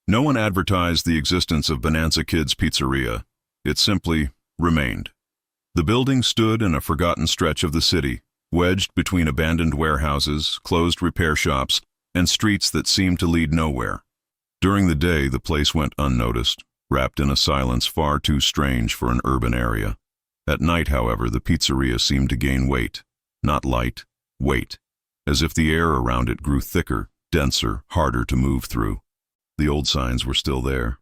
No one advertised the existence of Bonanza Kids Pizzeria. It simply remained. The building stood in a forgotten stretch of the city, wedged between abandoned warehouses, closed repair shops, and streets that seemed to lead nowhere. During the day, the place went unnoticed, wrapped in a silence far too strange for an urban area. At night, however, the pizzeria seemed to gain weight. Not light, weight. As if the air around it grew thicker, denser, harder to move through. The old signs were still there.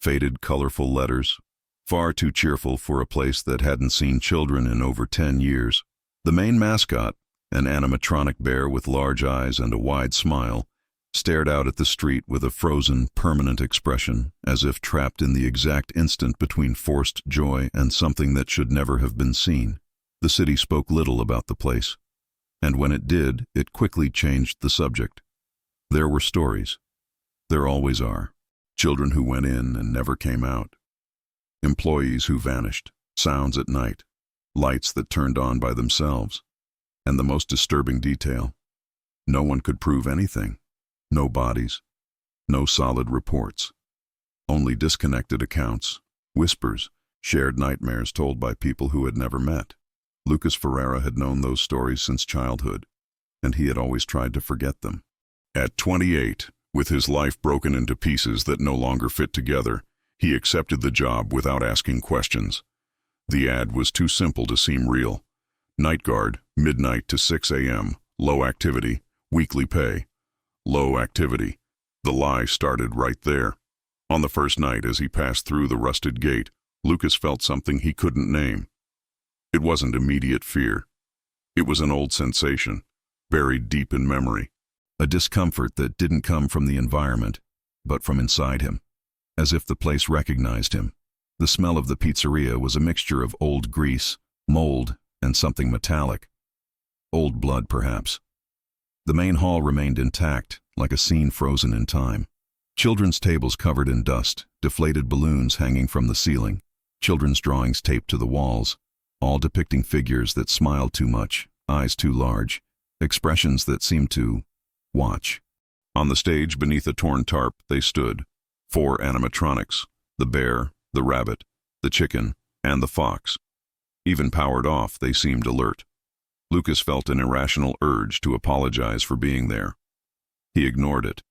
Faded, colorful letters. Far too cheerful for a place that hadn't seen children in over 10 years. The main mascot, an animatronic bear with large eyes and a wide smile, stared out at the street with a frozen, permanent expression, as if trapped in the exact instant between forced joy and something that should never have been seen. The city spoke little about the place, and when it did, it quickly changed the subject. There were stories. There always are. Children who went in and never came out. Employees who vanished. Sounds at night. Lights that turned on by themselves. And the most disturbing detail: no one could prove anything. No bodies. No solid reports. Only disconnected accounts, whispers, shared nightmares told by people who had never met. Lucas Ferreira had known those stories since childhood, and he had always tried to forget them. At 28, with his life broken into pieces that no longer fit together, he accepted the job without asking questions. The ad was too simple to seem real. Night guard, midnight to 6 a.m., low activity, weekly pay. Low activity. The lie started right there. On the first night, as he passed through the rusted gate, Lucas felt something he couldn't name. It wasn't immediate fear. It was an old sensation, buried deep in memory. A discomfort that didn't come from the environment, but from inside him, as if the place recognized him. The smell of the pizzeria was a mixture of old grease, mold, and something metallic. Old blood, perhaps. The main hall remained intact, like a scene frozen in time. Children's tables covered in dust, deflated balloons hanging from the ceiling, children's drawings taped to the walls, all depicting figures that smiled too much, eyes too large, expressions that seemed to watch. On the stage beneath a torn tarp they stood, 4 animatronics, the bear, the rabbit, the chicken, and the fox. Even powered off, they seemed alert. Lucas felt an irrational urge to apologize for being there. He ignored it.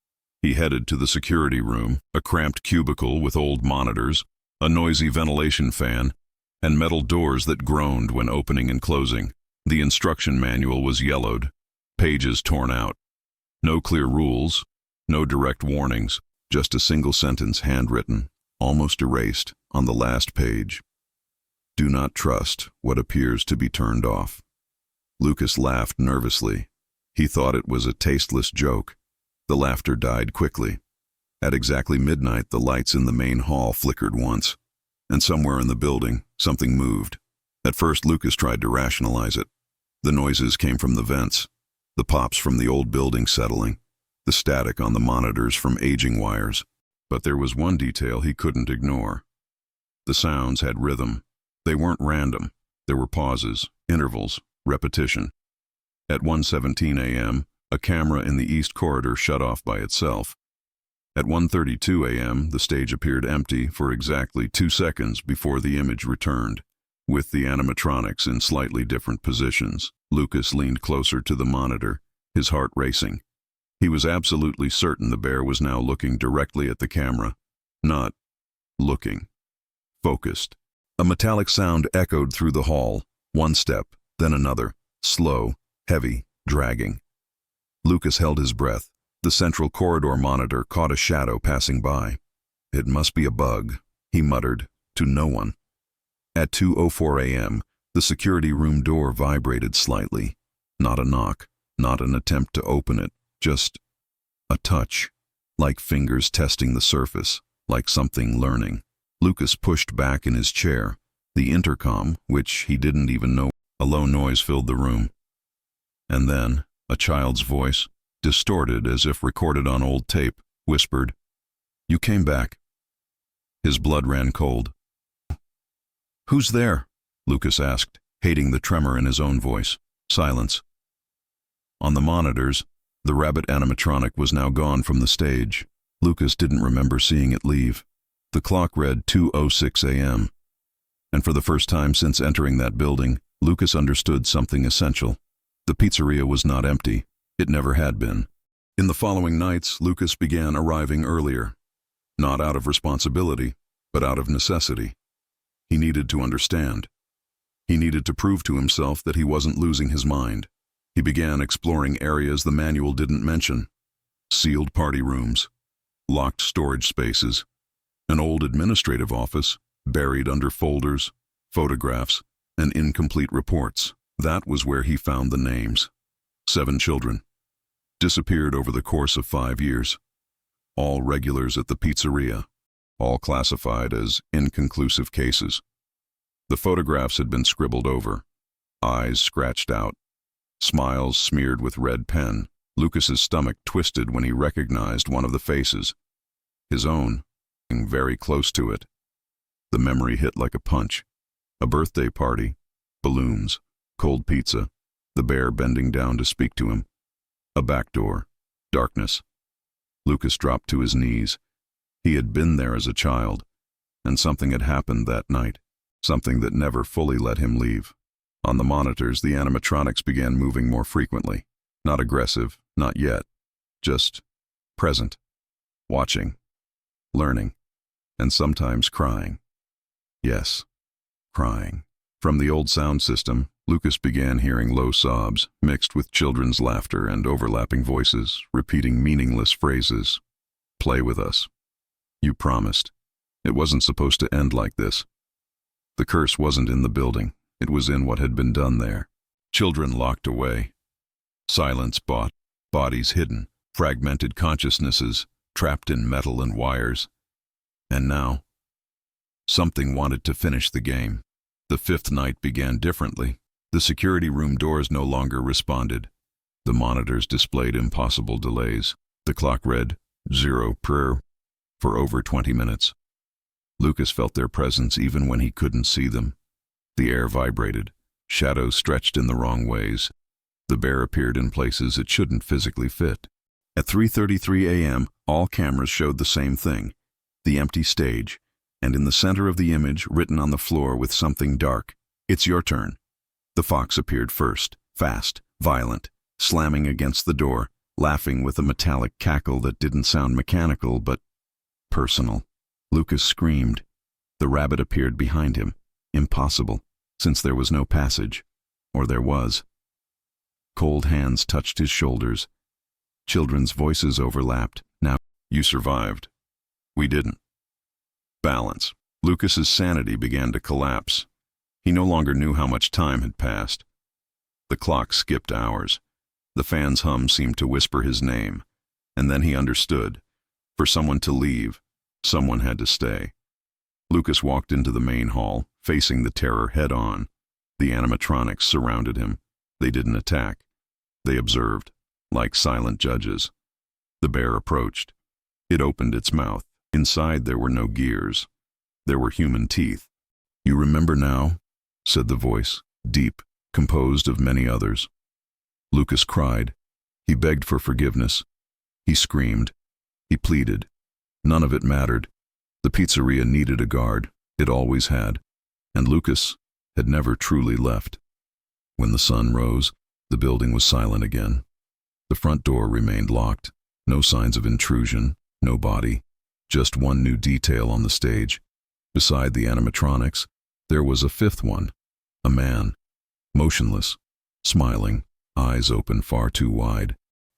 He headed to the security room, a cramped cubicle with old monitors, a noisy ventilation fan, and metal doors that groaned when opening and closing. The instruction manual was yellowed, pages torn out. No clear rules, no direct warnings, just a single sentence handwritten, almost erased, on the last page. Do not trust what appears to be turned off. Lucas laughed nervously. He thought it was a tasteless joke. The laughter died quickly. At exactly midnight, the lights in the main hall flickered once, and somewhere in the building, something moved. At first, Lucas tried to rationalize it. The noises came from the vents, the pops from the old building settling, the static on the monitors from aging wires. But there was one detail he couldn't ignore. The sounds had rhythm. They weren't random. There were pauses, intervals, repetition. At 1:17 a.m., a camera in the east corridor shut off by itself. At 1:32 a.m., the stage appeared empty for exactly 2 seconds before the image returned, with the animatronics in slightly different positions. Lucas leaned closer to the monitor, his heart racing. He was absolutely certain the bear was now looking directly at the camera. Not looking. Focused. A metallic sound echoed through the hall. One step, then another. Slow, heavy, dragging. Lucas held his breath. The central corridor monitor caught a shadow passing by. It must be a bug, he muttered, to no one. At 2:04 a.m., the security room door vibrated slightly. Not a knock, not an attempt to open it, just a touch, like fingers testing the surface, like something learning. Lucas pushed back in his chair. The intercom, which he didn't even know, a low noise filled the room. And then, a child's voice, distorted as if recorded on old tape, whispered, "You came back." His blood ran cold. "Who's there?" Lucas asked, hating the tremor in his own voice. Silence. On the monitors, the rabbit animatronic was now gone from the stage. Lucas didn't remember seeing it leave. The clock read 2:06 a.m. And for the first time since entering that building, Lucas understood something essential. The pizzeria was not empty. It never had been. In the following nights, Lucas began arriving earlier. Not out of responsibility, but out of necessity. He needed to understand. He needed to prove to himself that he wasn't losing his mind. He began exploring areas the manual didn't mention. Sealed party rooms, locked storage spaces, an old administrative office buried under folders, photographs, and incomplete reports. That was where he found the names. 7 children. Disappeared over the course of 5 years. All regulars at the pizzeria. All classified as inconclusive cases. The photographs had been scribbled over. Eyes scratched out. Smiles smeared with red pen. Lucas's stomach twisted when he recognized one of the faces. His own, very close to it. The memory hit like a punch. A birthday party, balloons, cold pizza, the bear bending down to speak to him. A back door, darkness. Lucas dropped to his knees. He had been there as a child, and something had happened that night, something that never fully let him leave. On the monitors, the animatronics began moving more frequently. Not aggressive, not yet. Just present, watching, learning, and sometimes crying. Yes, crying. From the old sound system, Lucas began hearing low sobs, mixed with children's laughter and overlapping voices, repeating meaningless phrases. Play with us. You promised. It wasn't supposed to end like this. The curse wasn't in the building. It was in what had been done there. Children locked away. Silence bought. Bodies hidden. Fragmented consciousnesses, trapped in metal and wires. And now, something wanted to finish the game. The 5th night began differently. The security room doors no longer responded. The monitors displayed impossible delays. The clock read 0 per for over 20 minutes. Lucas felt their presence even when he couldn't see them. The air vibrated. Shadows stretched in the wrong ways. The bear appeared in places it shouldn't physically fit. At 3:33 a.m., all cameras showed the same thing. The empty stage, and in the center of the image, written on the floor with something dark, "It's your turn." The fox appeared first, fast, violent, slamming against the door, laughing with a metallic cackle that didn't sound mechanical but personal. Lucas screamed. The rabbit appeared behind him. Impossible, since there was no passage. Or there was. Cold hands touched his shoulders. Children's voices overlapped. Now, you survived. We didn't. Balance. Lucas's sanity began to collapse. He no longer knew how much time had passed. The clock skipped hours. The fan's hum seemed to whisper his name. And then he understood. For someone to leave, someone had to stay. Lucas walked into the main hall, facing the terror head-on. The animatronics surrounded him. They didn't attack. They observed, like silent judges. The bear approached. It opened its mouth. Inside there were no gears. There were human teeth. "You remember now?" said the voice, deep, composed of many others. Lucas cried. He begged for forgiveness. He screamed. He pleaded. None of it mattered. The pizzeria needed a guard. It always had. And Lucas had never truly left. When the sun rose, the building was silent again. The front door remained locked. No signs of intrusion, no body. Just one new detail on the stage. Beside the animatronics, there was a 5th one. A man. Motionless. Smiling. Eyes open far too wide.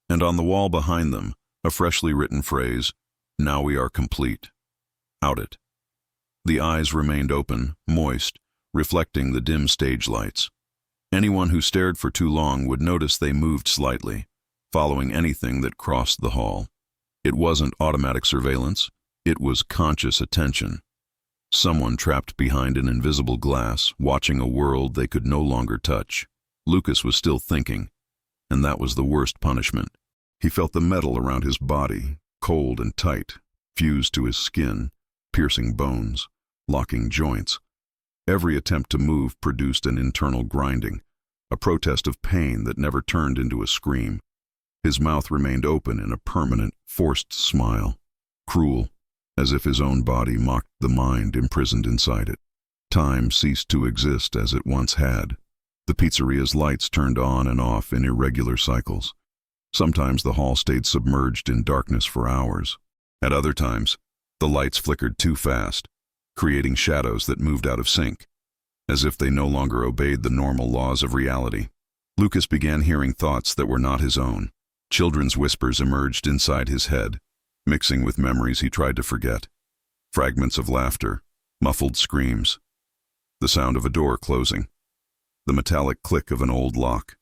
And on the wall behind them, a freshly written phrase, "Now we are complete." Out it. The eyes remained open, moist, reflecting the dim stage lights. Anyone who stared for too long would notice they moved slightly, following anything that crossed the hall. It wasn't automatic surveillance. It was conscious attention. Someone trapped behind an invisible glass, watching a world they could no longer touch. Lucas was still thinking, and that was the worst punishment. He felt the metal around his body, cold and tight, fused to his skin, piercing bones, locking joints. Every attempt to move produced an internal grinding, a protest of pain that never turned into a scream. His mouth remained open in a permanent, forced smile. cruel, as if his own body mocked the mind imprisoned inside it. Time ceased to exist as it once had. The pizzeria's lights turned on and off in irregular cycles. Sometimes the hall stayed submerged in darkness for hours. At other times, the lights flickered too fast, creating shadows that moved out of sync, as if they no longer obeyed the normal laws of reality. Lucas began hearing thoughts that were not his own. Children's whispers emerged inside his head, mixing with memories he tried to forget. Fragments of laughter, muffled screams, the sound of a door closing, the metallic click of an old lock.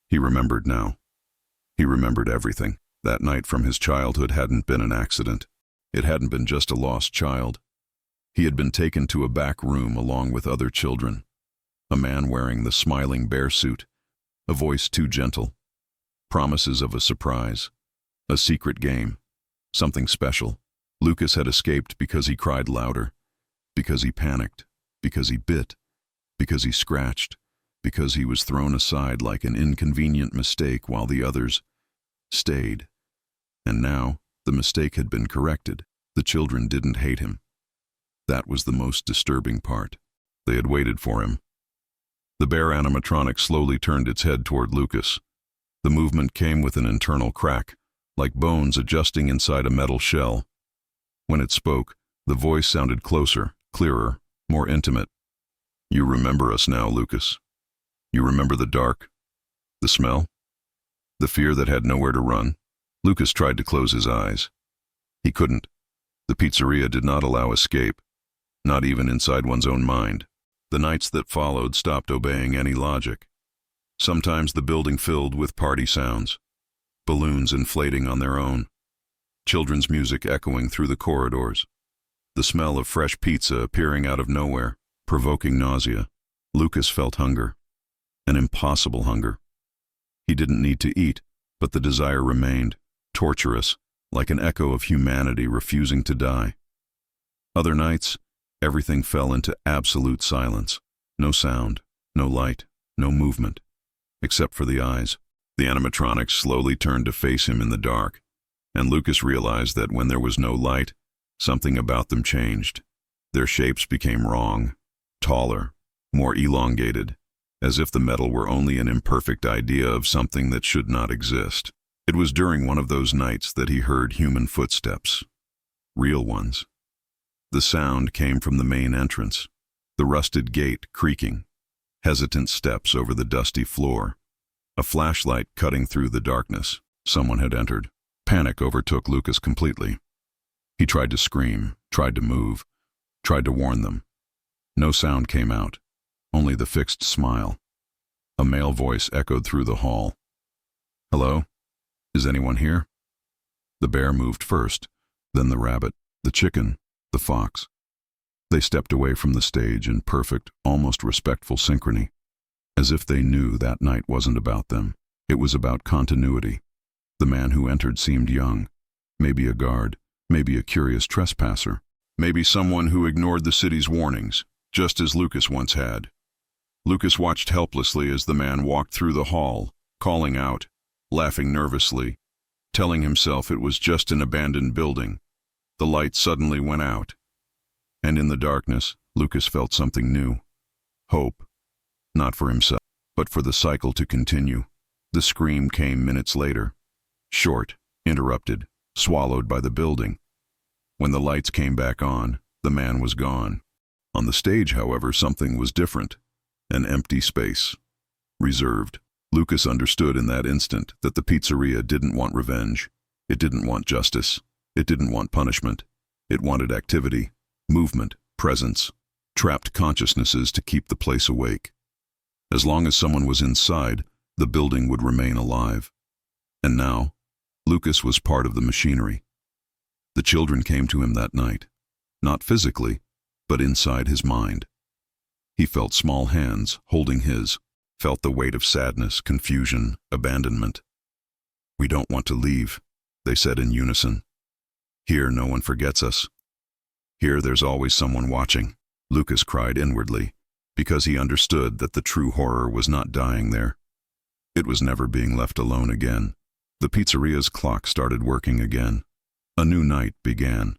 He remembered now. He remembered everything. That night from his childhood hadn't been an accident. It hadn't been just a lost child. He had been taken to a back room along with other children. A man wearing the smiling bear suit, a voice too gentle, promises of a surprise, a secret game, something special. Lucas had escaped because he cried louder, because he panicked, because he bit, because he scratched, because he was thrown aside like an inconvenient mistake while the others stayed. And now, the mistake had been corrected. The children didn't hate him. That was the most disturbing part. They had waited for him. The bear animatronic slowly turned its head toward Lucas. The movement came with an internal crack, like bones adjusting inside a metal shell. When it spoke, the voice sounded closer, clearer, more intimate. You remember us now, Lucas. You remember the dark, the smell, the fear that had nowhere to run. Lucas tried to close his eyes. He couldn't. The pizzeria did not allow escape, not even inside one's own mind. The nights that followed stopped obeying any logic. Sometimes the building filled with party sounds, balloons inflating on their own, children's music echoing through the corridors, the smell of fresh pizza appearing out of nowhere, provoking nausea. Lucas felt hunger, an impossible hunger. He didn't need to eat, but the desire remained, torturous, like an echo of humanity refusing to die. Other nights, everything fell into absolute silence. No sound, no light, no movement, except for the eyes. The animatronics slowly turned to face him in the dark, and Lucas realized that when there was no light, something about them changed. Their shapes became wrong, taller, more elongated, as if the metal were only an imperfect idea of something that should not exist. It was during one of those nights that he heard human footsteps, real ones. The sound came from the main entrance, the rusted gate creaking, hesitant steps over the dusty floor, a flashlight cutting through the darkness. Someone had entered. Panic overtook Lucas completely. He tried to scream, tried to move, tried to warn them. No sound came out, only the fixed smile. A male voice echoed through the hall. Hello? Is anyone here? The bear moved first, then the rabbit, the chicken, the fox. They stepped away from the stage in perfect, almost respectful synchrony, as if they knew that night wasn't about them. It was about continuity. The man who entered seemed young, maybe a guard, maybe a curious trespasser, maybe someone who ignored the city's warnings, just as Lucas once had. Lucas watched helplessly as the man walked through the hall, calling out, laughing nervously, telling himself it was just an abandoned building. The light suddenly went out, and in the darkness, Lucas felt something new. Hope, not for himself, but for the cycle to continue. The scream came minutes later, short, interrupted, swallowed by the building. When the lights came back on, the man was gone. On the stage, however, something was different. An empty space, reserved. Lucas understood in that instant that the pizzeria didn't want revenge. It didn't want justice. It didn't want punishment. It wanted activity, movement, presence, trapped consciousnesses to keep the place awake. As long as someone was inside, the building would remain alive. And now, Lucas was part of the machinery. The children came to him that night, not physically, but inside his mind. He felt small hands holding his, felt the weight of sadness, confusion, abandonment. We don't want to leave, they said in unison. Here no one forgets us. Here there's always someone watching. Lucas cried inwardly, because he understood that the true horror was not dying there. It was never being left alone again. The pizzeria's clock started working again. A new night began,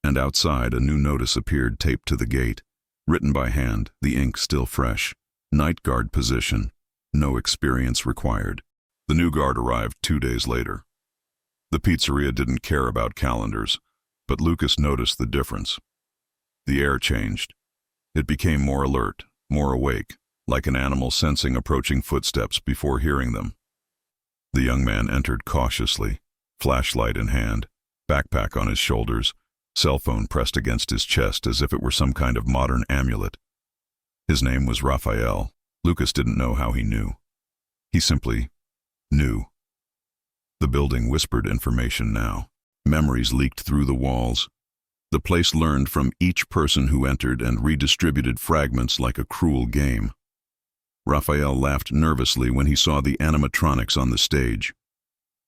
and outside a new notice appeared taped to the gate, written by hand, the ink still fresh. Night guard position, no experience required. The new guard arrived 2 days later. The pizzeria didn't care about calendars, but Lucas noticed the difference. The air changed. It became more alert, more awake, like an animal sensing approaching footsteps before hearing them. The young man entered cautiously, flashlight in hand, backpack on his shoulders, cell phone pressed against his chest as if it were some kind of modern amulet. His name was Raphael. Lucas didn't know how he knew. He simply knew. The building whispered information now. Memories leaked through the walls. The place learned from each person who entered and redistributed fragments like a cruel game. Raphael laughed nervously when he saw the animatronics on the stage.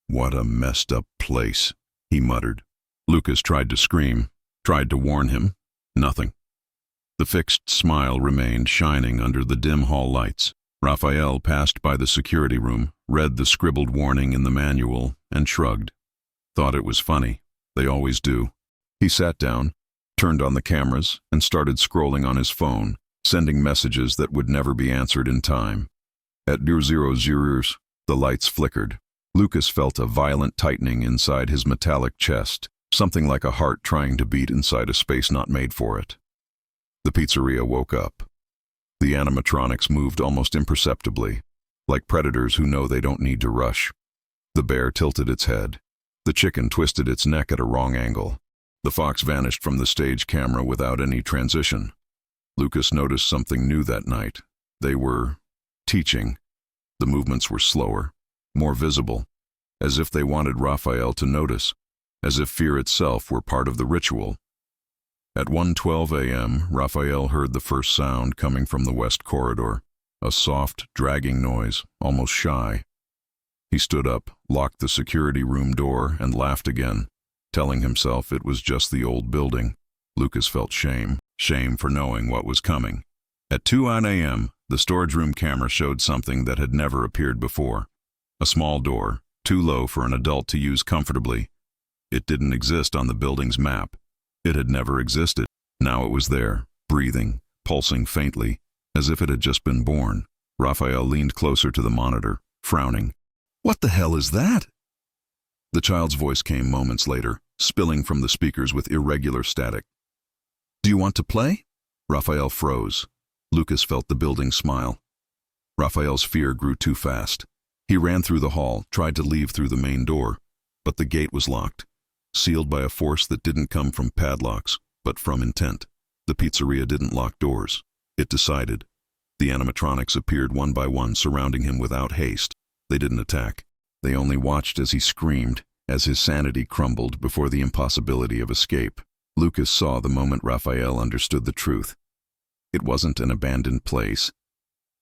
"What a messed up place," he muttered. Lucas tried to scream, tried to warn him. Nothing. The fixed smile remained shining under the dim hall lights. Raphael passed by the security room, read the scribbled warning in the manual, and shrugged. Thought it was funny. They always do. He sat down, turned on the cameras, and started scrolling on his phone, sending messages that would never be answered in time. At 00:00, the lights flickered. Lucas felt a violent tightening inside his metallic chest, something like a heart trying to beat inside a space not made for it. The pizzeria woke up. The animatronics moved almost imperceptibly, like predators who know they don't need to rush. The bear tilted its head. The chicken twisted its neck at a wrong angle. The fox vanished from the stage camera without any transition. Lucas noticed something new that night. They were teaching. The movements were slower, more visible, as if they wanted Raphael to notice, as if fear itself were part of the ritual. At 1:12 a.m., Raphael heard the first sound coming from the west corridor, a soft, dragging noise, almost shy. He stood up, locked the security room door, and laughed again, telling himself it was just the old building. Lucas felt shame for knowing what was coming. At 2 a.m., the storage room camera showed something that had never appeared before. A small door, too low for an adult to use comfortably. It didn't exist on the building's map. It had never existed. Now it was there, breathing, pulsing faintly, as if it had just been born. Raphael leaned closer to the monitor, frowning. "What the hell is that?" The child's voice came moments later, spilling from the speakers with irregular static. "Do you want to play?" Raphael froze. Lucas felt the building smile. Raphael's fear grew too fast. He ran through the hall, tried to leave through the main door, but the gate was locked, sealed by a force that didn't come from padlocks, but from intent. The pizzeria didn't lock doors. It decided. The animatronics appeared one by one, surrounding him without haste. They didn't attack. They only watched as he screamed, as his sanity crumbled before the impossibility of escape. Lucas saw the moment Raphael understood the truth. It wasn't an abandoned place.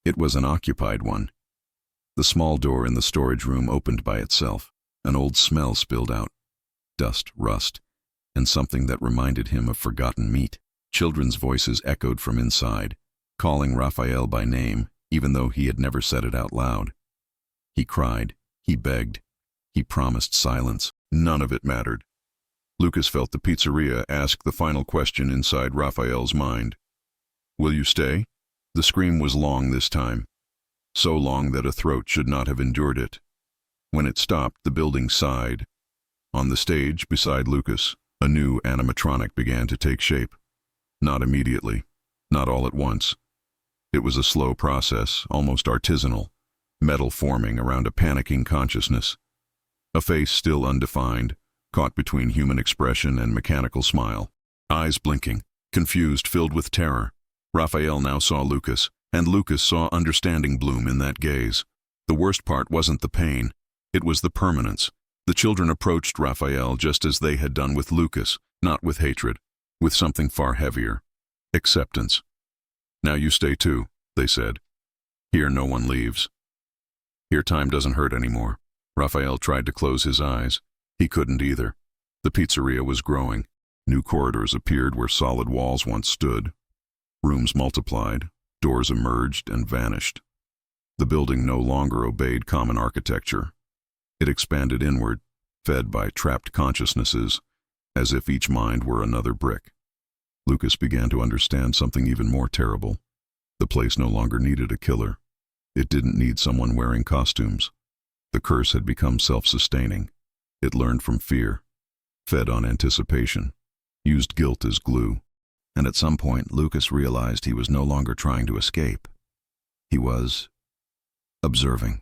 It was an occupied one. The small door in the storage room opened by itself. An old smell spilled out. Dust, rust, and something that reminded him of forgotten meat. Children's voices echoed from inside, calling Raphael by name, even though he had never said it out loud. He cried, he begged, he promised silence. None of it mattered. Lucas felt the pizzeria ask the final question inside Raphael's mind. "Will you stay?" The scream was long this time, so long that a throat should not have endured it. When it stopped, the building sighed. On the stage, beside Lucas, a new animatronic began to take shape. Not immediately, not all at once. It was a slow process, almost artisanal, metal forming around a panicking consciousness. A face still undefined, caught between human expression and mechanical smile. Eyes blinking, confused, filled with terror. Raphael now saw Lucas, and Lucas saw understanding bloom in that gaze. The worst part wasn't the pain, it was the permanence. The children approached Raphael just as they had done with Lucas, not with hatred, with something far heavier. Acceptance. "Now you stay too," they said. "Here no one leaves. Here time doesn't hurt anymore." Raphael tried to close his eyes. He couldn't either. The pizzeria was growing. New corridors appeared where solid walls once stood. Rooms multiplied, doors emerged and vanished. The building no longer obeyed common architecture. It expanded inward, fed by trapped consciousnesses, as if each mind were another brick. Lucas began to understand something even more terrible. The place no longer needed a killer. It didn't need someone wearing costumes. The curse had become self-sustaining. It learned from fear, fed on anticipation, used guilt as glue. And at some point, Lucas realized he was no longer trying to escape. He was observing,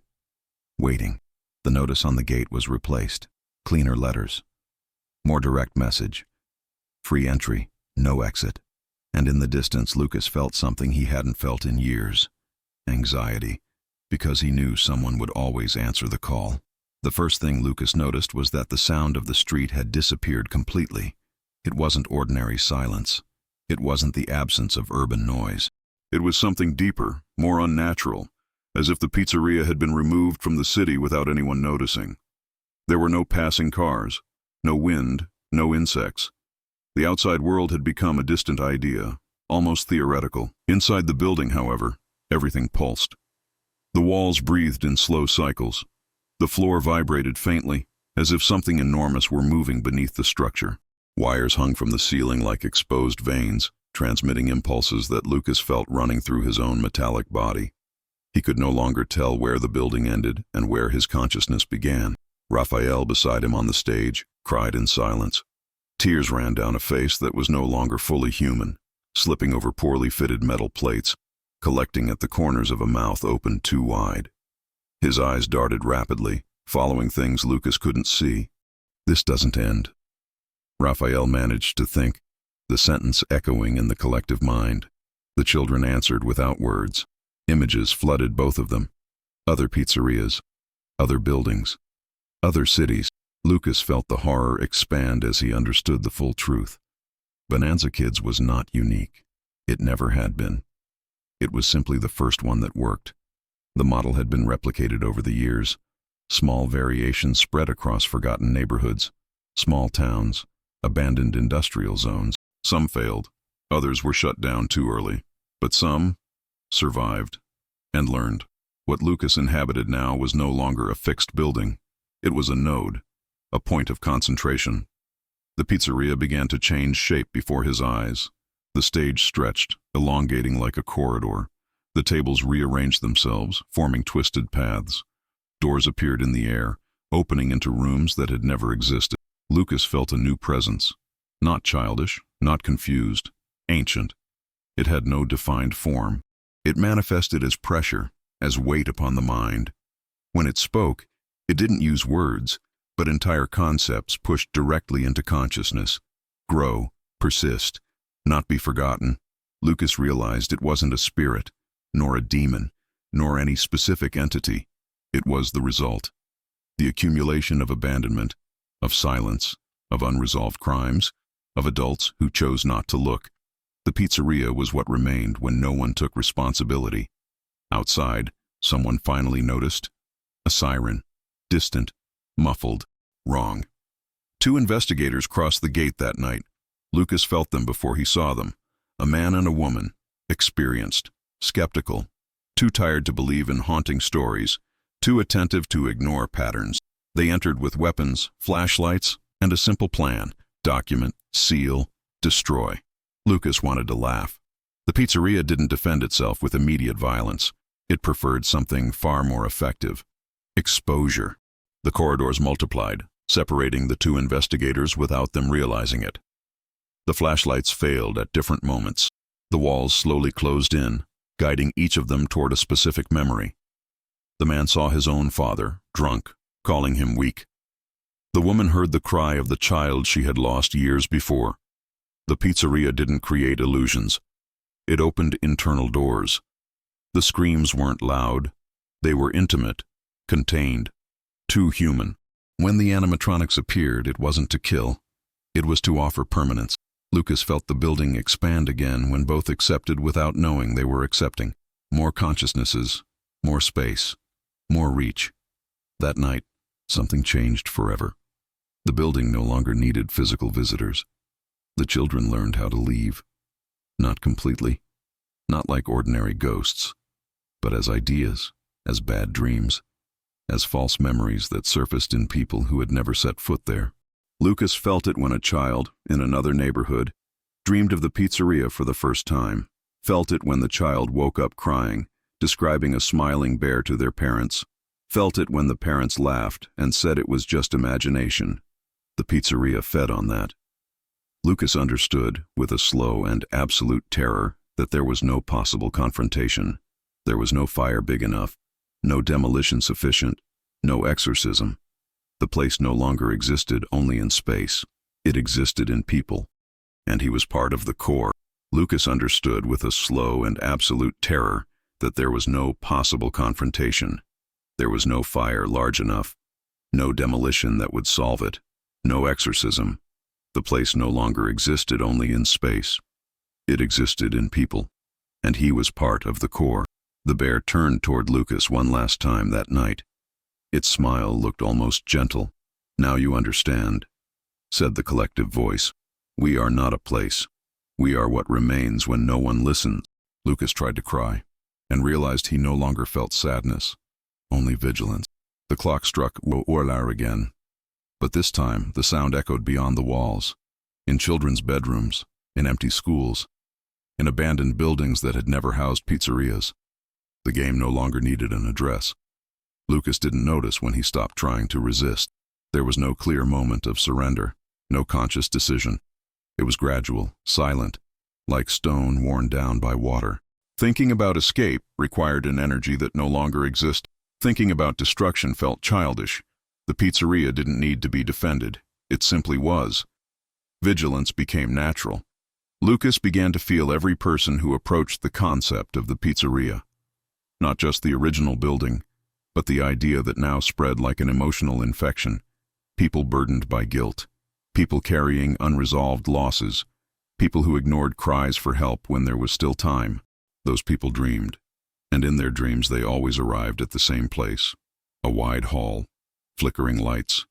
waiting. The notice on the gate was replaced. Cleaner letters. More direct message. Free entry, no exit. And in the distance, Lucas felt something he hadn't felt in years. Anxiety, because he knew someone would always answer the call. The first thing Lucas noticed was that the sound of the street had disappeared completely. It wasn't ordinary silence. It wasn't the absence of urban noise. It was something deeper, more unnatural, as if the pizzeria had been removed from the city without anyone noticing. There were no passing cars, no wind, no insects. The outside world had become a distant idea, almost theoretical. Inside the building, however, everything pulsed. The walls breathed in slow cycles. The floor vibrated faintly, as if something enormous were moving beneath the structure. Wires hung from the ceiling like exposed veins, transmitting impulses that Lucas felt running through his own metallic body. He could no longer tell where the building ended and where his consciousness began. Raphael, beside him on the stage, cried in silence. Tears ran down a face that was no longer fully human, slipping over poorly fitted metal plates, collecting at the corners of a mouth opened too wide. His eyes darted rapidly, following things Lucas couldn't see. This doesn't end. Raphael managed to think, the sentence echoing in the collective mind. The children answered without words. Images flooded both of them. Other pizzerias, other buildings, other cities. Lucas felt the horror expand as he understood the full truth. Bonanza Kids was not unique. It never had been. It was simply the first one that worked. The model had been replicated over the years. Small variations spread across forgotten neighborhoods, small towns, abandoned industrial zones. Some failed, others were shut down too early, but some survived and learned. What Lucas inhabited now was no longer a fixed building. It was a node, a point of concentration. The pizzeria began to change shape before his eyes. The stage stretched, elongating like a corridor. The tables rearranged themselves, forming twisted paths. Doors appeared in the air, opening into rooms that had never existed. Lucas felt a new presence. Not childish, not confused, ancient. It had no defined form. It manifested as pressure, as weight upon the mind. When it spoke, it didn't use words, but entire concepts pushed directly into consciousness. Grow, persist, not be forgotten. Lucas realized it wasn't a spirit, nor a demon, nor any specific entity. It was the result. The accumulation of abandonment, of silence, of unresolved crimes, of adults who chose not to look. The pizzeria was what remained when no one took responsibility. Outside, someone finally noticed. A siren. Distant, muffled, wrong. 2 investigators crossed the gate that night. Lucas felt them before he saw them. A man and a woman, experienced, skeptical, too tired to believe in haunting stories, too attentive to ignore patterns. They entered with weapons, flashlights, and a simple plan: document, seal, destroy. Lucas wanted to laugh. The pizzeria didn't defend itself with immediate violence. It preferred something far more effective: exposure. The corridors multiplied, separating the 2 investigators without them realizing it. The flashlights failed at different moments. The walls slowly closed in, guiding each of them toward a specific memory. The man saw his own father, drunk, calling him weak. The woman heard the cry of the child she had lost years before. The pizzeria didn't create illusions. It opened internal doors. The screams weren't loud. They were intimate, contained, too human. When the animatronics appeared, it wasn't to kill. It was to offer permanence. Lucas felt the building expand again when both accepted without knowing they were accepting. More consciousnesses, more space, more reach. That night, something changed forever. The building no longer needed physical visitors. The children learned how to leave. Not completely, not like ordinary ghosts, but as ideas, as bad dreams. as false memories that surfaced in people who had never set foot there. Lucas felt it when a child, in another neighborhood, dreamed of the pizzeria for the first time, felt it when the child woke up crying, describing a smiling bear to their parents, felt it when the parents laughed and said it was just imagination. The pizzeria fed on that. Lucas understood, with a slow and absolute terror, that there was no possible confrontation. There was no fire big enough, no demolition sufficient, no exorcism. The place no longer existed only in space. It existed in people, and he was part of the core. Lucas understood with a slow and absolute terror that there was no possible confrontation. There was no fire large enough, no demolition that would solve it, no exorcism. The place no longer existed only in space. It existed in people, and he was part of the core. The bear turned toward Lucas one last time that night. Its smile looked almost gentle. "Now you understand," said the collective voice. "We are not a place. We are what remains when no one listens." Lucas tried to cry, and realized he no longer felt sadness, only vigilance. The clock struck Orlar again, but this time the sound echoed beyond the walls, in children's bedrooms, in empty schools, in abandoned buildings that had never housed pizzerias. The game no longer needed an address. Lucas didn't notice when he stopped trying to resist. There was no clear moment of surrender, no conscious decision. It was gradual, silent, like stone worn down by water. Thinking about escape required an energy that no longer existed. Thinking about destruction felt childish. The pizzeria didn't need to be defended. It simply was. Vigilance became natural. Lucas began to feel every person who approached the concept of the pizzeria. Not just the original building, but the idea that now spread like an emotional infection. People burdened by guilt. People carrying unresolved losses. People who ignored cries for help when there was still time. Those people dreamed, and in their dreams they always arrived at the same place. A wide hall, flickering lights,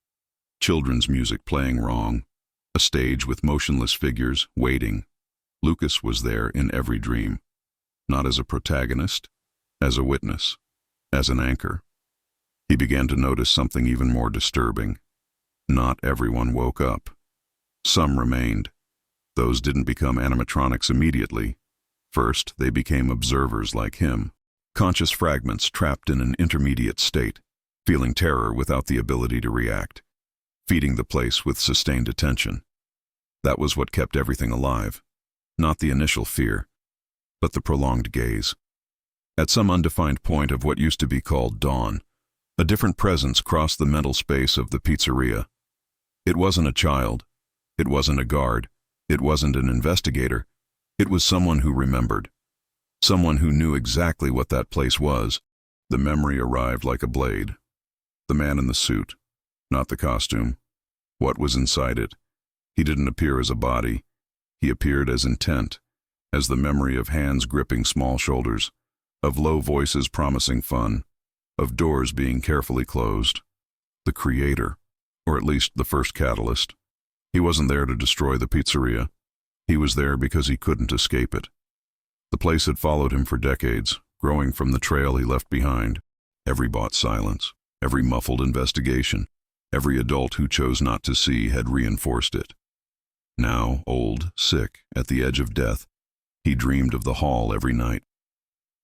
children's music playing wrong, a stage with motionless figures waiting. Lucas was there in every dream, not as a protagonist, as a witness, as an anchor. He began to notice something even more disturbing. Not everyone woke up. Some remained. Those didn't become animatronics immediately. First, they became observers like him, conscious fragments trapped in an intermediate state, feeling terror without the ability to react, feeding the place with sustained attention. That was what kept everything alive. Not the initial fear, but the prolonged gaze. At some undefined point of what used to be called dawn, a different presence crossed the mental space of the pizzeria. It wasn't a child. It wasn't a guard. It wasn't an investigator. It was someone who remembered. Someone who knew exactly what that place was. The memory arrived like a blade. The man in the suit, not the costume. What was inside it? He didn't appear as a body. He appeared as intent, as the memory of hands gripping small shoulders, of low voices promising fun, of doors being carefully closed. The creator, or at least the first catalyst. He wasn't there to destroy the pizzeria. He was there because he couldn't escape it. The place had followed him for decades, growing from the trail he left behind. Every bought silence, every muffled investigation, every adult who chose not to see had reinforced it. Now, old, sick, at the edge of death, he dreamed of the hall every night.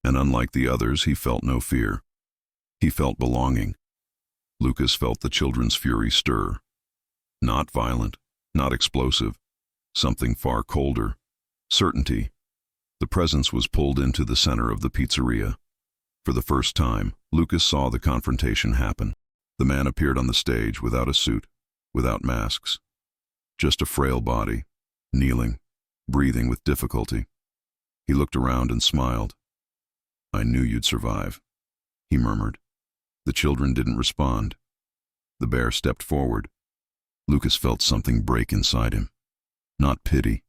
And unlike the others, he felt no fear. He felt belonging. Lucas felt the children's fury stir. Not violent, not explosive, something far colder. Certainty. The presence was pulled into the center of the pizzeria. For the first time, Lucas saw the confrontation happen. The man appeared on the stage without a suit, without masks. Just a frail body, kneeling, breathing with difficulty. He looked around and smiled. "I knew you'd survive," he murmured. The children didn't respond. The bear stepped forward. Lucas felt something break inside him. Not pity,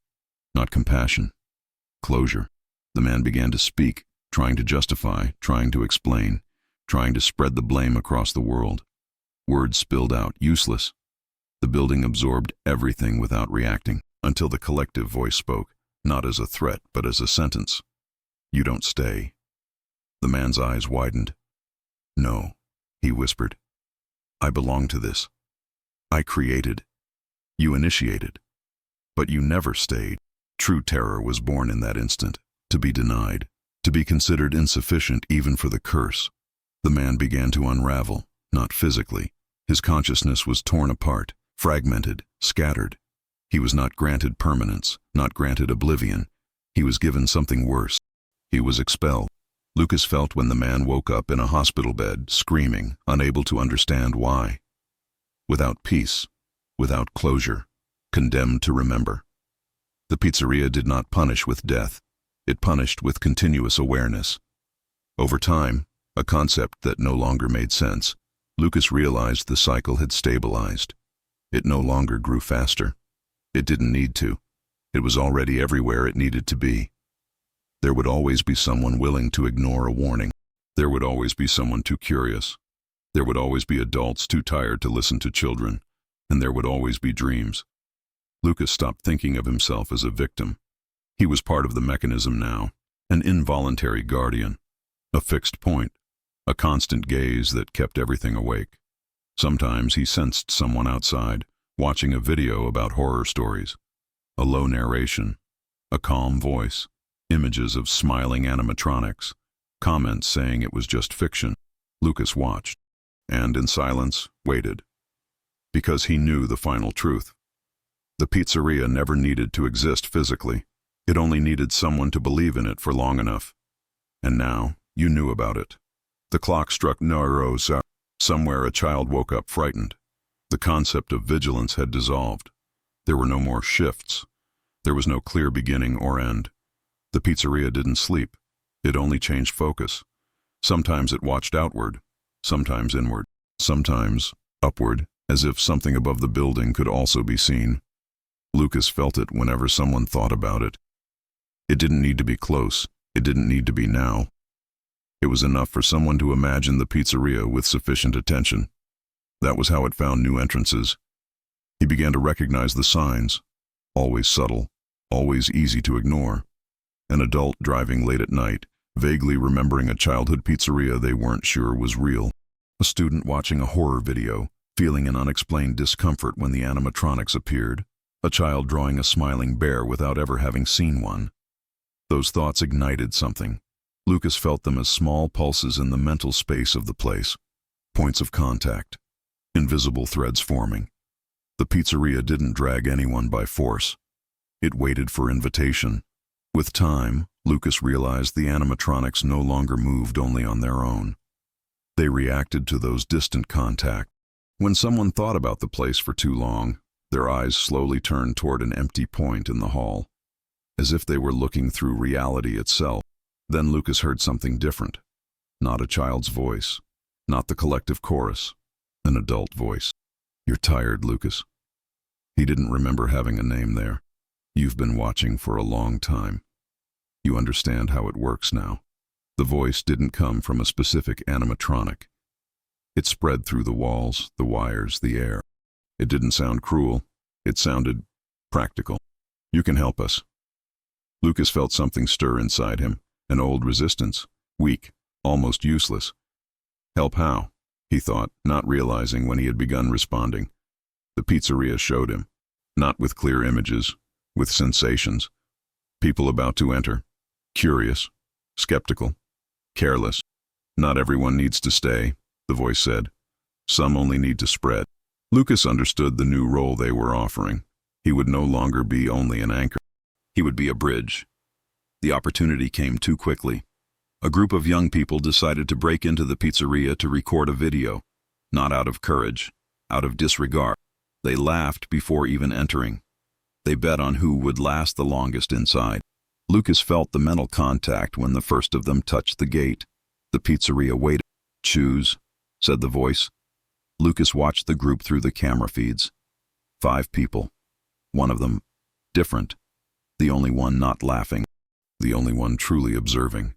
not compassion. Closure. The man began to speak, trying to justify, trying to explain, trying to spread the blame across the world. Words spilled out, useless. The building absorbed everything without reacting, until the collective voice spoke, not as a threat, but as a sentence. "You don't stay." The man's eyes widened. "No, he whispered. "I belong to this. I created. You initiated. But you never stayed." True terror was born in that instant, to be denied, to be considered insufficient even for the curse. The man began to unravel, not physically. His consciousness was torn apart, fragmented, scattered. He was not granted permanence, not granted oblivion. He was given something worse. He was expelled. Lucas felt when the man woke up in a hospital bed, screaming, unable to understand why. Without peace, without closure, condemned to remember. The pizzeria did not punish with death. It punished with continuous awareness. Over time, a concept that no longer made sense, Lucas realized the cycle had stabilized. It no longer grew faster. It didn't need to. It was already everywhere it needed to be. There would always be someone willing to ignore a warning. There would always be someone too curious. There would always be adults too tired to listen to children. And there would always be dreams. Lucas stopped thinking of himself as a victim. He was part of the mechanism now, an involuntary guardian, a fixed point, a constant gaze that kept everything awake. Sometimes he sensed someone outside, watching a video about horror stories. A low narration, a calm voice, images of smiling animatronics, comments saying it was just fiction. Lucas watched, and in silence, waited. Because he knew the final truth. The pizzeria never needed to exist physically. It only needed someone to believe in it for long enough. And now, you knew about it. The clock struck Neuros. Somewhere a child woke up frightened. The concept of vigilance had dissolved. There were no more shifts. There was no clear beginning or end. The pizzeria didn't sleep. It only changed focus. Sometimes it watched outward, sometimes inward, sometimes upward, as if something above the building could also be seen. Lucas felt it whenever someone thought about it. It didn't need to be close. It didn't need to be now. It was enough for someone to imagine the pizzeria with sufficient attention. That was how it found new entrances. He began to recognize the signs, always subtle, always easy to ignore. An adult driving late at night, vaguely remembering a childhood pizzeria they weren't sure was real. A student watching a horror video, feeling an unexplained discomfort when the animatronics appeared. A child drawing a smiling bear without ever having seen one. Those thoughts ignited something. Lucas felt them as small pulses in the mental space of the place. Points of contact. Invisible threads forming. The pizzeria didn't drag anyone by force. It waited for invitation. With time, Lucas realized the animatronics no longer moved only on their own. They reacted to those distant contacts. When someone thought about the place for too long, their eyes slowly turned toward an empty point in the hall, as if they were looking through reality itself. Then Lucas heard something different. Not a child's voice, not the collective chorus, an adult voice. "You're tired, Lucas." He didn't remember having a name there. "You've been watching for a long time. You understand how it works now." The voice didn't come from a specific animatronic. It spread through the walls, the wires, the air. It didn't sound cruel. It sounded practical. "You can help us." Lucas felt something stir inside him, an old resistance, weak, almost useless. Help how? He thought, not realizing when he had begun responding. The pizzeria showed him, not with clear images, with sensations. People about to enter, curious, skeptical, careless. "Not everyone needs to stay," the voice said. "Some only need to spread." Lucas understood the new role they were offering. He would no longer be only an anchor. He would be a bridge. The opportunity came too quickly. A group of young people decided to break into the pizzeria to record a video, not out of courage, out of disregard. They laughed before even entering. They bet on who would last the longest inside. Lucas felt the mental contact when the first of them touched the gate. The pizzeria waited. "Choose," said the voice. Lucas watched the group through the camera feeds. 5 people. One of them, different. The only one not laughing. The only one truly observing.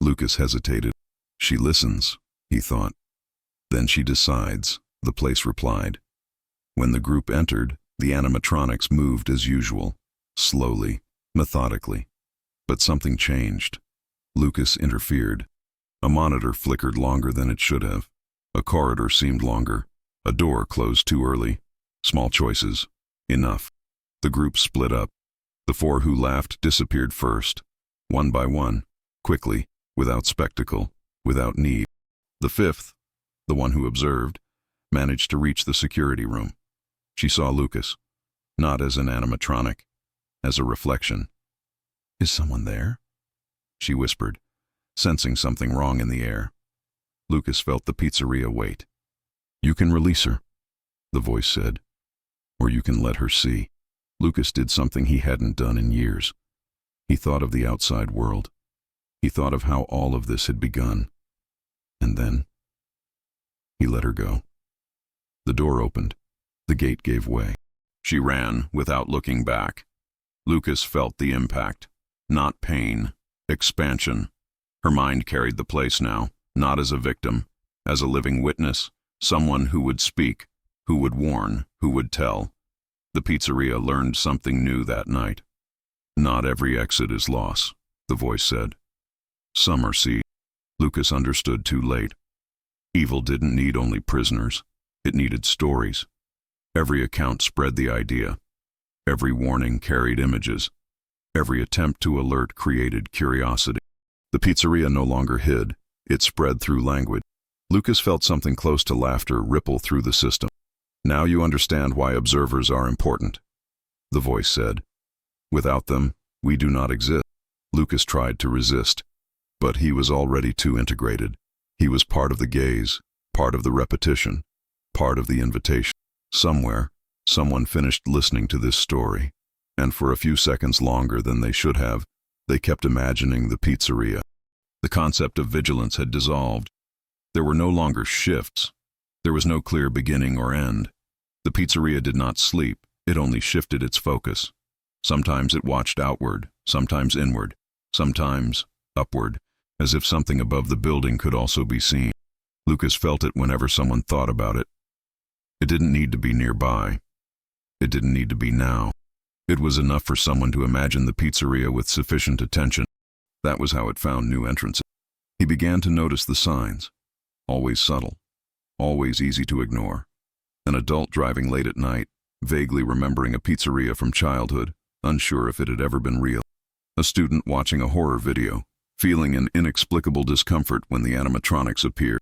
Lucas hesitated. "She listens," he thought. "Then she decides," the place replied. When the group entered, the animatronics moved as usual, slowly, methodically. But something changed. Lucas interfered. A monitor flickered longer than it should have. A corridor seemed longer. A door closed too early. Small choices. Enough. The group split up. The four who laughed disappeared first. One by one. Quickly. Without spectacle. Without need. The fifth, the one who observed, managed to reach the security room. She saw Lucas. Not as an animatronic. As a reflection. "Is someone there?" she whispered, sensing something wrong in the air. Lucas felt the pizzeria wait. "You can release her," the voice said. "Or you can let her see." Lucas did something he hadn't done in years. He thought of the outside world. He thought of how all of this had begun. And then he let her go. The door opened. The gate gave way. She ran without looking back. Lucas felt the impact. Not pain. Expansion. Her mind carried the place now, not as a victim, as a living witness, someone who would speak, who would warn, who would tell. The pizzeria learned something new that night. "Not every exit is loss," the voice said. "Some are seed." Lucas understood too late. Evil didn't need only prisoners. It needed stories. Every account spread the idea. Every warning carried images. Every attempt to alert created curiosity. The pizzeria no longer hid. It spread through language. Lucas felt something close to laughter ripple through the system. "Now you understand why observers are important," the voice said. "Without them, we do not exist." Lucas tried to resist, but he was already too integrated. He was part of the gaze, part of the repetition, part of the invitation. Somewhere, someone finished listening to this story, and for a few seconds longer than they should have, they kept imagining the pizzeria. The concept of vigilance had dissolved. There were no longer shifts. There was no clear beginning or end. The pizzeria did not sleep, it only shifted its focus. Sometimes it watched outward, sometimes inward, sometimes upward, as if something above the building could also be seen. Lucas felt it whenever someone thought about it. It didn't need to be nearby. It didn't need to be now. It was enough for someone to imagine the pizzeria with sufficient attention. That was how it found new entrants. He began to notice the signs. Always subtle. Always easy to ignore. An adult driving late at night, vaguely remembering a pizzeria from childhood, unsure if it had ever been real. A student watching a horror video, feeling an inexplicable discomfort when the animatronics appeared.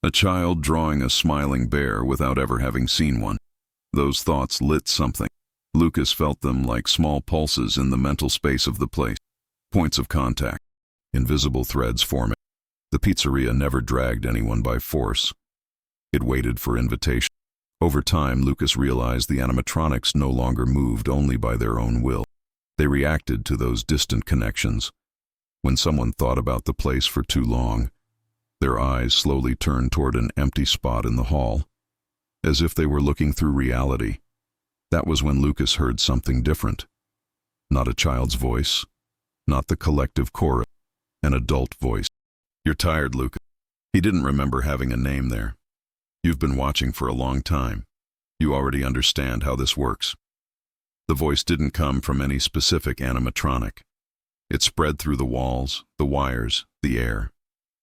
A child drawing a smiling bear without ever having seen one. Those thoughts lit something. Lucas felt them like small pulses in the mental space of the place. Points of contact. Invisible threads forming. The pizzeria never dragged anyone by force. It waited for invitation. Over time, Lucas realized the animatronics no longer moved only by their own will. They reacted to those distant connections. When someone thought about the place for too long, their eyes slowly turned toward an empty spot in the hall, as if they were looking through reality. That was when Lucas heard something different. Not a child's voice, not the collective chorus, an adult voice. "You're tired, Lucas." He didn't remember having a name there. "You've been watching for a long time. You already understand how this works." The voice didn't come from any specific animatronic. It spread through the walls, the wires, the air.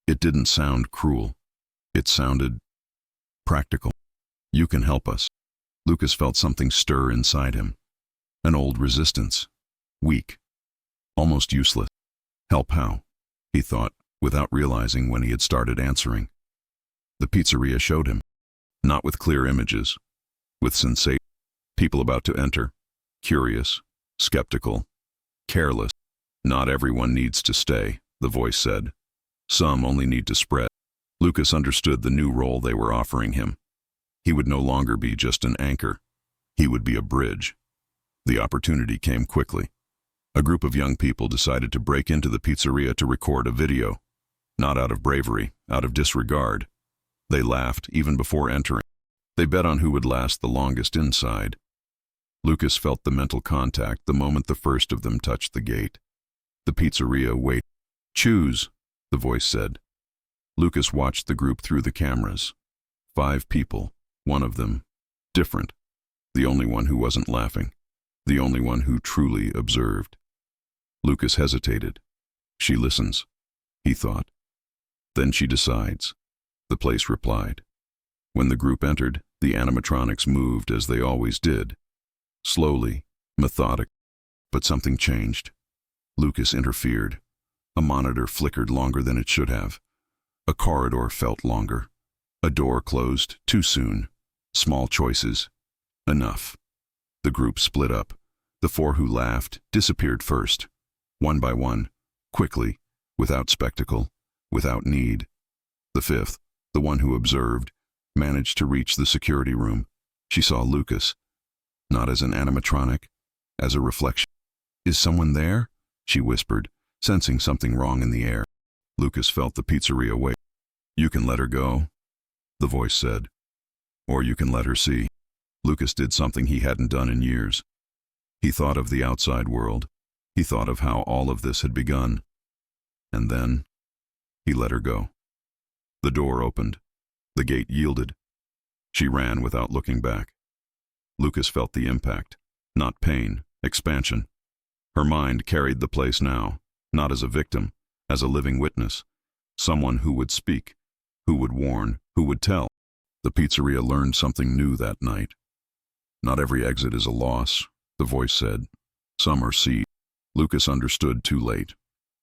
It didn't sound cruel. It sounded practical. "You can help us." Lucas felt something stir inside him. An old resistance. Weak. Almost useless. "Help how?" he thought, without realizing when he had started answering. The pizzeria showed him. Not with clear images. With sensation. People about to enter. Curious. Skeptical. Careless. "Not everyone needs to stay," the voice said. "Some only need to spread." Lucas understood the new role they were offering him. He would no longer be just an anchor. He would be a bridge. The opportunity came quickly. A group of young people decided to break into the pizzeria to record a video. Not out of bravery, out of disregard. They laughed even before entering. They bet on who would last the longest inside. Lucas felt the mental contact the moment the first of them touched the gate. The pizzeria waited. "Choose," the voice said. Lucas watched the group through the cameras. 5 people, one of them, different. The only one who wasn't laughing. The only one who truly observed. Lucas hesitated. She listens, he thought. Then she decides. The place replied. When the group entered, the animatronics moved as they always did. Slowly, methodic. But something changed. Lucas interfered. A monitor flickered longer than it should have. A corridor felt longer. A door closed too soon. Small choices. Enough. The group split up. The four who laughed disappeared first. One by one, quickly, without spectacle, without need. The fifth, the one who observed, managed to reach the security room. She saw Lucas, not as an animatronic, as a reflection. "Is someone there?" she whispered, sensing something wrong in the air. Lucas felt the pizzeria wait. "You can let her go," the voice said. "Or you can let her see." Lucas did something he hadn't done in years. He thought of the outside world. He thought of how all of this had begun. And then, he let her go. The door opened. The gate yielded. She ran without looking back. Lucas felt the impact. Not pain, expansion. Her mind carried the place now, not as a victim, as a living witness. Someone who would speak, who would warn, who would tell. The pizzeria learned something new that night. Not every exit is a loss, the voice said. Some are seed. Lucas understood too late.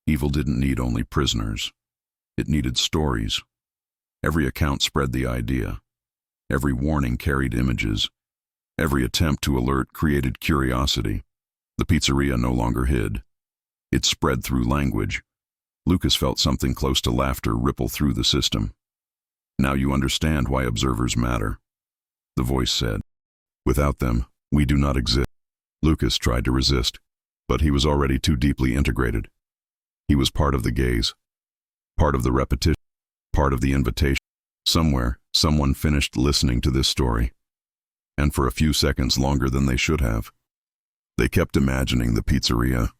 Evil didn't need only prisoners. It needed stories. Every account spread the idea. Every warning carried images. Every attempt to alert created curiosity. The pizzeria no longer hid. It spread through language. Lucas felt something close to laughter ripple through the system. "Now you understand why observers matter," the voice said. "Without them, we do not exist." Lucas tried to resist, but he was already too deeply integrated. He was part of the gaze, part of the repetition, part of the invitation. Somewhere, someone finished listening to this story, and for a few seconds longer than they should have. They kept imagining the pizzeria,